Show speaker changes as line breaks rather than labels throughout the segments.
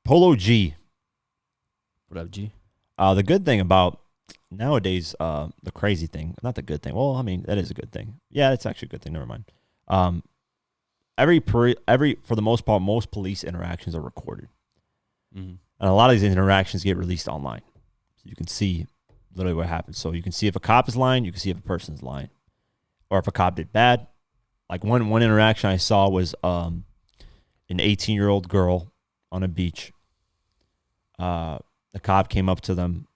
Polo G.
What up, G?
The good thing about nowadays, the crazy thing, not the good thing. Well, I mean, that is a good thing. Yeah, it's actually a good thing. Never mind. For the most part, most police interactions are recorded.
Mm-hmm.
And a lot of these interactions get released online. So you can see literally what happens. So you can see if a cop is lying, you can see if a person's lying. Or if a cop did bad. Like one interaction I saw was an 18-year-old girl on a beach. The cop came up to them.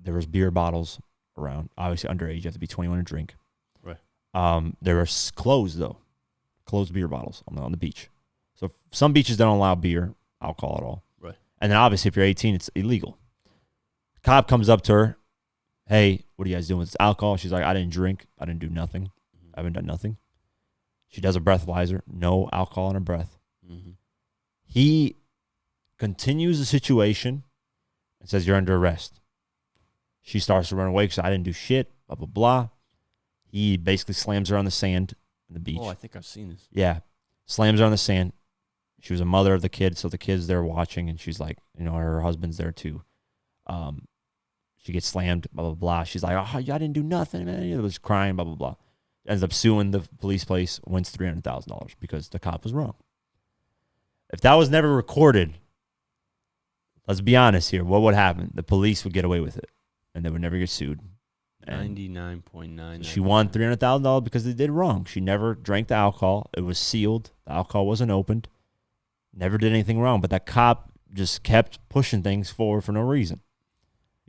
There was beer bottles around. Obviously underage, you have to be 21 to drink.
Right.
There were closed though. Closed beer bottles on the beach. So some beaches don't allow beer, alcohol at all.
Right.
And then obviously if you're 18, it's illegal. Cop comes up to her. Hey, what are you guys doing with this alcohol? She's like, I didn't drink. I didn't do nothing. I haven't done nothing. She does a breathalyzer. No alcohol in her breath.
Mm-hmm.
He continues the situation and says, you're under arrest. She starts to run away because I didn't do shit, blah, blah, blah. He basically slams her on the sand on the beach.
Oh, I think I've seen this.
Yeah. Slams her on the sand. She was a mother of the kid, so the kid's there watching, and she's like, her husband's there too. She gets slammed, blah, blah, blah. She's like, oh, I didn't do nothing, man. It was crying, blah, blah, blah. Ends up suing the police place, wins $300,000 because the cop was wrong. If that was never recorded, let's be honest here, what would happen? The police would get away with it, and they would never get sued.
99.9.
She won $300,000 because they did wrong. She never drank the alcohol. It was sealed. The alcohol wasn't opened. Never did anything wrong. But that cop just kept pushing things forward for no reason.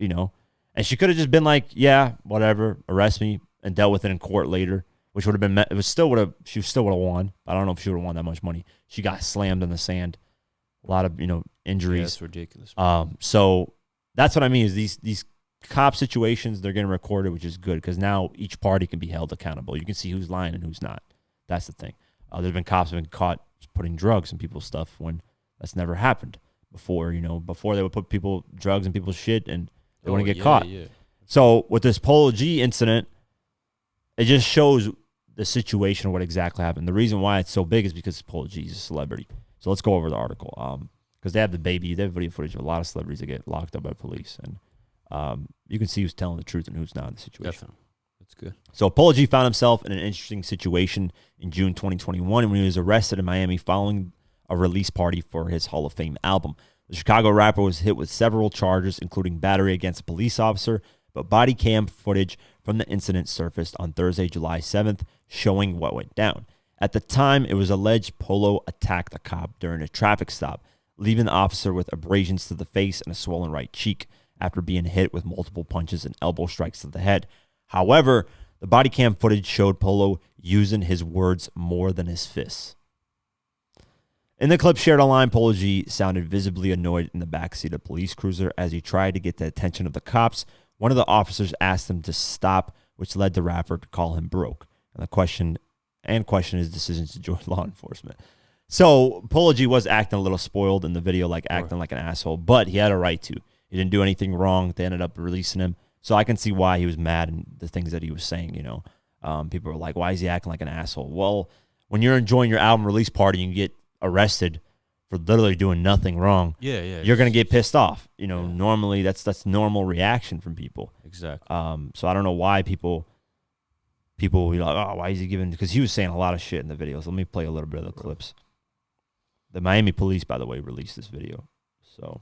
And she could have just been like, yeah, whatever, arrest me, and dealt with it in court later, which would have been, she still would have won. I don't know if she would have won that much money. She got slammed in the sand. A lot of, injuries.
Yeah, that's ridiculous.
So that's what I mean is these cop situations, they're getting recorded, which is good because now each party can be held accountable. You can see who's lying and who's not. That's the thing. There's been cops have been caught putting drugs in people's stuff when that's never happened before. Before they would put drugs in people's shit and they wouldn't get caught.
Yeah.
So with this Polo G incident, it just shows the situation of what exactly happened. The reason why it's so big is because Polo G is a celebrity. So let's go over the article. Because they have they have video footage of a lot of celebrities that get locked up by police. And you can see who's telling the truth and who's not in the situation.
Definitely. That's good.
So Polo G found himself in an interesting situation in June 2021 when he was arrested in Miami following a release party for his Hall of Fame album. The Chicago rapper was hit with several charges, including battery against a police officer, but body cam footage from the incident surfaced on Thursday, July 7th, showing what went down. At the time, it was alleged Polo attacked a cop during a traffic stop, leaving the officer with abrasions to the face and a swollen right cheek after being hit with multiple punches and elbow strikes to the head. However, the body cam footage showed Polo using his words more than his fists. In the clip shared online, Polo G sounded visibly annoyed in the backseat of a police cruiser as he tried to get the attention of the cops. One of the officers asked him to stop, which led the rapper to call him broke. And question his decision to join law enforcement. So Polo G was acting a little spoiled in the video, acting like an asshole, but he had a right to. He didn't do anything wrong. They ended up releasing him. So I can see why he was mad and the things that he was saying, People were like, why is he acting like an asshole? Well, when you're enjoying your album release party and you get arrested for literally doing nothing wrong, you're going to get pissed off. Normally that's normal reaction from people.
Exactly.
So I don't know why people will be like, oh, why is he giving? Because he was saying a lot of shit in the videos. Let me play a little bit of the clips. The Miami police, by the way, released this video. So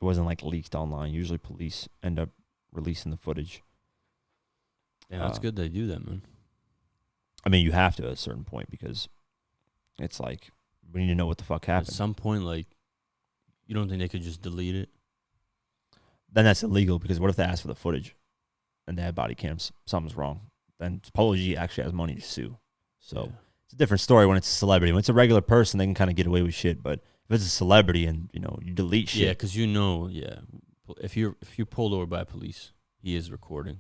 it wasn't leaked online. Usually police end up releasing the footage.
Yeah, that's good they do that, man.
I mean, you have to at a certain point because it's we need to know what the fuck happened.
At some point, you don't think they could just delete it?
Then that's illegal because what if they ask for the footage and they have body cams? Something's wrong. Then Polo G actually has money to sue. So it's a different story when it's a celebrity. When it's a regular person, they can kind of get away with shit. But if it's a celebrity and, you delete shit.
Yeah, because if you're pulled over by police, he is recording.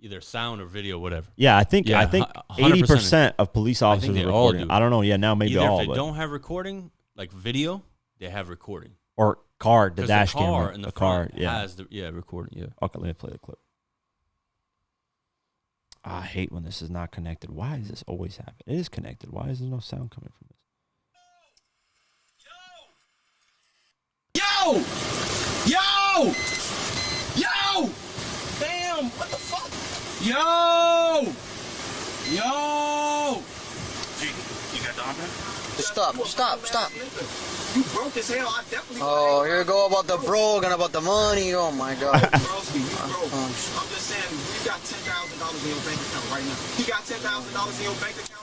Either sound or video, whatever.
Yeah, I think 80% of police officers are recording. I don't know. Yeah, now maybe
either
all.
If they don't have recording, video, they have recording.
Or the dash camera.
In the
car
has recording. Yeah.
Okay, let me play the clip. I hate when this is not connected. Why does this always happen? It is connected. Why is there no sound coming from this?
Yo! Yo! Damn, what the fuck? Yo! Yo!
G, you got the armband?
Stop.
You broke as hell. I definitely.
Oh, here we go about the broke and about the money. Oh my God.
Broski, you broke. I'm just saying, you got $10,000 in your bank account right now. You got $10,000 in your bank account?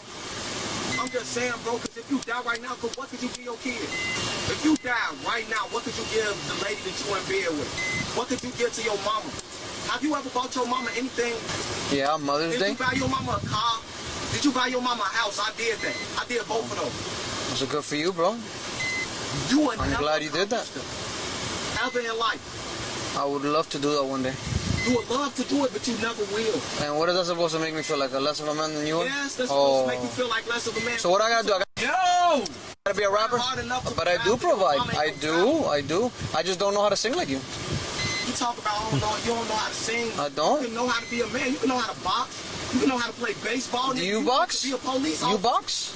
I'm just saying, bro, because if you die right now, what could you give your kid? If you die right now, what could you give the lady that you in bed with? What could you give to your mama? Have you ever bought your mama anything?
Yeah, Mother's Day.
Did you buy your mama a car? Did you buy your mama a house? I did that. I did both of those.
Was it good for you, bro? I'm glad you did that.
Ever in life.
I would love to do that one day.
You would love to do it, but you never will.
And what is that supposed to make me feel like, a less of a man than you are?
Yes, that's supposed to make you feel like less of a man.
So what I gotta do?
Yo!
Gotta be a rapper? But I do provide. I do. I just don't know how to sing like you.
You talk about you don't know how to sing.
I don't.
You can know how to be a man. You can know how to box. You can know how to play baseball.
Do you box?
Be a police officer.
You box?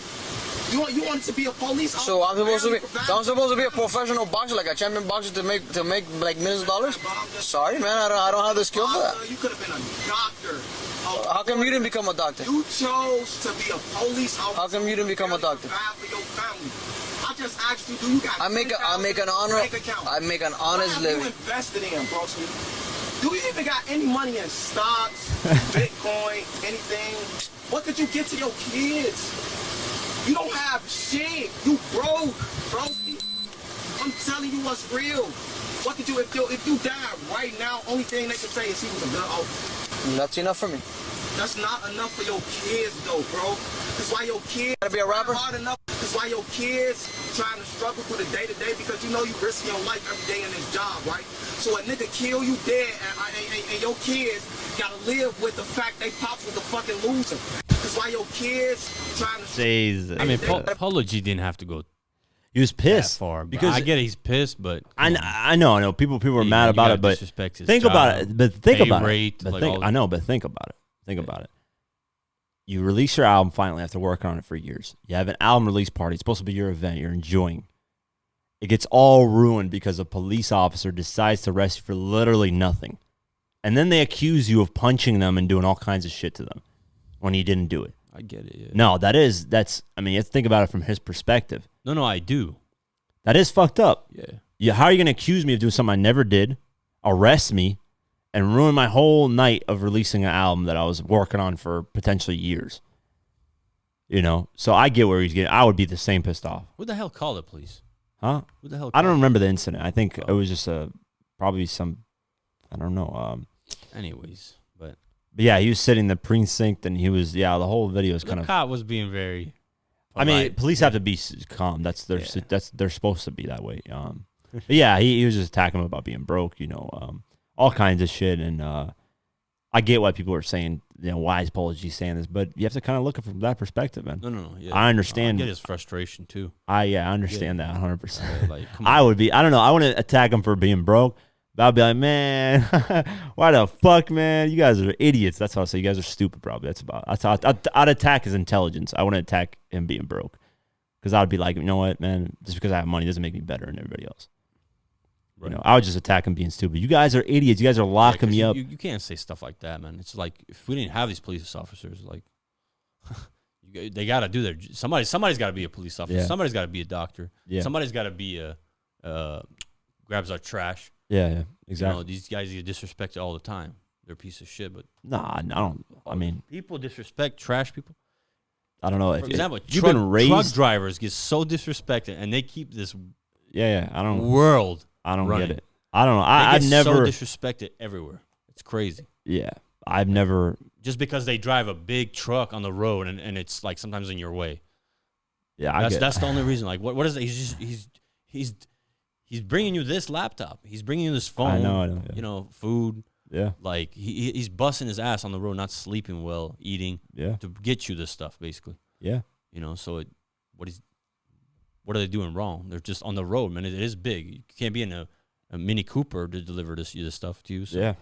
You want to be a police officer?
So I'm supposed to be a professional boxer, like a champion boxer, to make like millions of dollars? Sorry, man, I don't have the skill for that.
You could have been a doctor.
How come you didn't become a doctor?
You chose to be a police officer.
How come you didn't become a doctor?
For your family. I just asked you, do you got
I make an honest living.
What have you invested in, bro? Do you even got any money in stocks, Bitcoin, anything? What could you get to your kids? You don't have shit. You broke, bro. I'm telling you what's real. What could you, if you died right now, only thing they could say is he was a good officer.
That's enough for me.
That's not enough for your kids, though, bro. That's why your kids
Gotta be a rapper?
hard enough. That's why your kids trying to struggle for the day-to-day, because you know you risk your life every day in this job, right? So a nigga kill you dead, and your kids gotta live with the fact they pops was a fucking loser. That's why your kids trying to.
Says,
I mean, Polo G didn't have to go
he was
that
pissed
far.
because
I get it, he's pissed, but
I know people were mad
you
about
gotta
it, but
disrespect his
think
job,
about it. But think
pay
about
rate,
it. But
like
think,
all-
I know, but think about it. Think about it. You release your album finally after working on it for years. You have an album release party. It's supposed to be your event. You're enjoying. It gets all ruined because a police officer decides to arrest you for literally nothing. And then they accuse you of punching them and doing all kinds of shit to them when you didn't do it.
I get it. Yeah.
No, that's, I mean, you have to think about it from his perspective.
No, I do.
That is fucked up.
Yeah.
How are you going to accuse me of doing something I never did, arrest me, and ruin my whole night of releasing an album that I was working on for potentially years? You know? So I get where he's getting. I would be the same pissed off.
Who the hell called it, please?
Huh?
Who the hell?
I don't
called
remember the incident. I think it was just probably some, I don't know.
it? Anyways, but
Yeah, he was sitting in the precinct and he was, the whole video is
the
kind of.
cop was being very.
I mean,
polite.
police have to be calm. They're supposed to be that way. But yeah, he was just attacking him about being broke, all kinds of shit. And I get why people are saying, why is Polo G saying this? But you have to kind of look at it from that perspective, man.
No. Yeah.
I understand.
I get his frustration too.
I understand that 100%.
Like, come
I
on.
would be. I don't know. I wouldn't attack him for being broke. But I'd be like, man, why the fuck, man? You guys are idiots. That's how I say. You guys are stupid, probably. That's how I'd attack his intelligence. I wouldn't attack him being broke. Because I'd be like, you know what, man? Just because I have money doesn't make me better than everybody else.
Right.
I would just attack him being stupid. You guys are idiots. You guys are locking me up.
You can't say stuff like that, man. It's like if we didn't have these police officers, like they got to do their. Somebody's got to be a police officer.
Yeah.
Somebody's got to be a doctor.
Yeah.
Somebody's got to be a grabs our trash.
Yeah, exactly.
These guys get disrespected all the time. They're a piece of shit, but
Nah, I don't. I mean,
people disrespect trash people.
I don't know.
For example,
you've been raised.
truck drivers get so disrespected, and they keep this
Yeah. I don't.
world.
I don't
running.
get it. I don't know.
They
I've
get
never.
so disrespected everywhere. It's crazy.
Yeah, I've never.
Just because they drive a big truck on the road and it's like sometimes in your way.
Yeah,
That's the only reason. Like, what is it? He's bringing you this laptop. He's bringing you this phone.
I know. Yeah.
Food.
Yeah.
Like he's busting his ass on the road, not sleeping well, eating.
Yeah.
To get you this stuff, basically.
Yeah.
So what are they doing wrong? They're just on the road, man. It is big. You can't be in a Mini Cooper to deliver this stuff to you. So.
Yeah.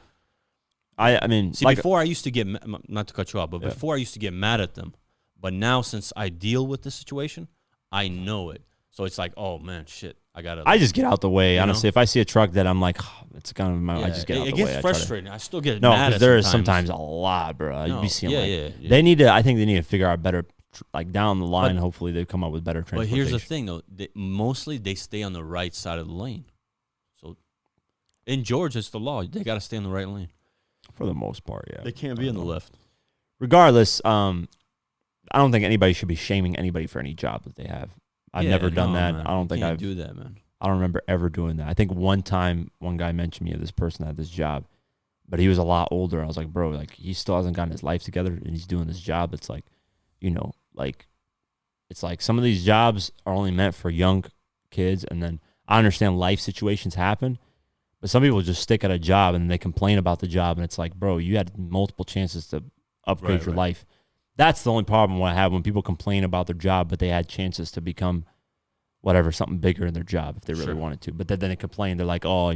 I mean,
See, before I used to get not to cut you off, but
Yeah.
before I used to get mad at them. But now, since I deal with the situation, I know it. So it's like, oh man, shit, I gotta.
I just get out the way.
You
Honestly,
know?
if I see a truck that I'm like, it's kind of I
Yeah,
just get out
it
the
gets
way.
frustrating. I still get
No,
mad
because
at
there is sometimes a lot, bro. You'd
No,
be seeing
yeah.
they need to. I think they need to figure out better, like down the line.
But-
hopefully, they come up with better
But
transportation.
here's the thing, though. Mostly they stay on the right side of the lane. So in Georgia, it's the law. They got to stay on the right lane.
For the most part, yeah.
They can't be on the left.
Regardless, I don't think anybody should be shaming anybody for any job that they have. I've
Yeah,
never done
no,
that.
man.
I don't
You
think
can't
I've.
do that, man.
I don't remember ever doing that. I think one time one guy mentioned me of this person that had this job, but he was a lot older. I was like, bro, like he still hasn't gotten his life together and he's doing this job. It's like, like it's like some of these jobs are only meant for young kids, and then I understand life situations happen, but some people just stick at a job and they complain about the job, and it's like, bro, you had multiple chances to upgrade your life. That's the only problem I have when people complain about their job, but they had chances to become whatever, something bigger in their job if they really wanted to. But then they complain. They're like, oh,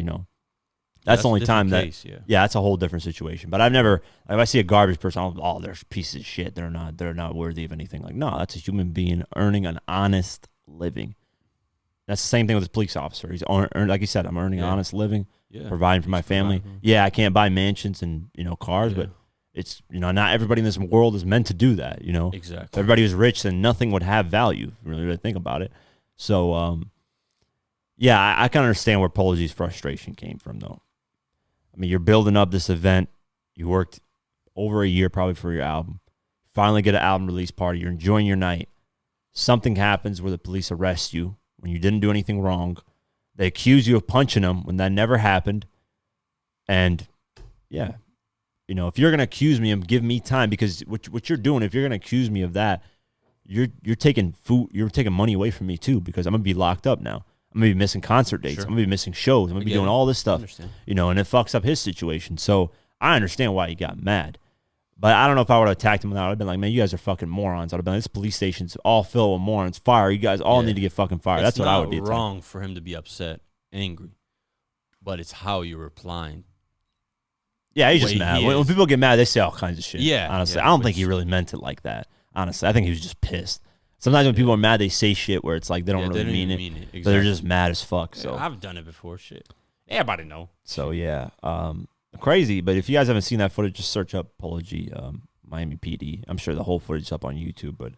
that's the only time
case,
that, that's a whole different situation. But I've never, if I see a garbage person, they're pieces of shit. They're not worthy of anything. Like, no, that's a human being earning an honest living. That's the same thing with this police officer. He's like you said, I'm earning an honest living, providing for my family. Yeah, I can't buy mansions and cars, but it's not everybody in this world is meant to do that.
Exactly.
If everybody was rich, then nothing would have value. If you really think about it. So, I can understand where Polo G's frustration came from, though. I mean, you're building up this event. You worked over a year probably for your album. Finally get an album release party. You're enjoying your night. Something happens where the police arrest you when you didn't do anything wrong. They accuse you of punching them when that never happened. And, if you're going to accuse me of give me time, because what you're doing, if you're going to accuse me of that, you're taking money away from me too, because I'm gonna be locked up now. I'm gonna be missing concert dates. I'm gonna be missing shows. I'm gonna be doing all this stuff. And it fucks up his situation. So I understand why he got mad. But I don't know if I would have attacked him. I'd have been like, man, you guys are fucking morons. I'd have been like, this police station's all filled with morons. Fire. You guys all need to get fucking fired. That's what I would be.
It's not wrong for him to be upset, angry, but it's how you're replying.
Yeah, he's just mad. When people get mad, they say all kinds of shit.
Yeah.
Honestly, I don't think he really meant it like that. Honestly, I think he was just pissed. Sometimes when people are mad, they say shit where it's like they don't really mean it. Exactly. But they're just mad as fuck. So
I've done it before. Shit. Everybody know.
So crazy. But if you guys haven't seen that footage, just search up Polo G, Miami PD. I'm sure the whole footage is up on YouTube. But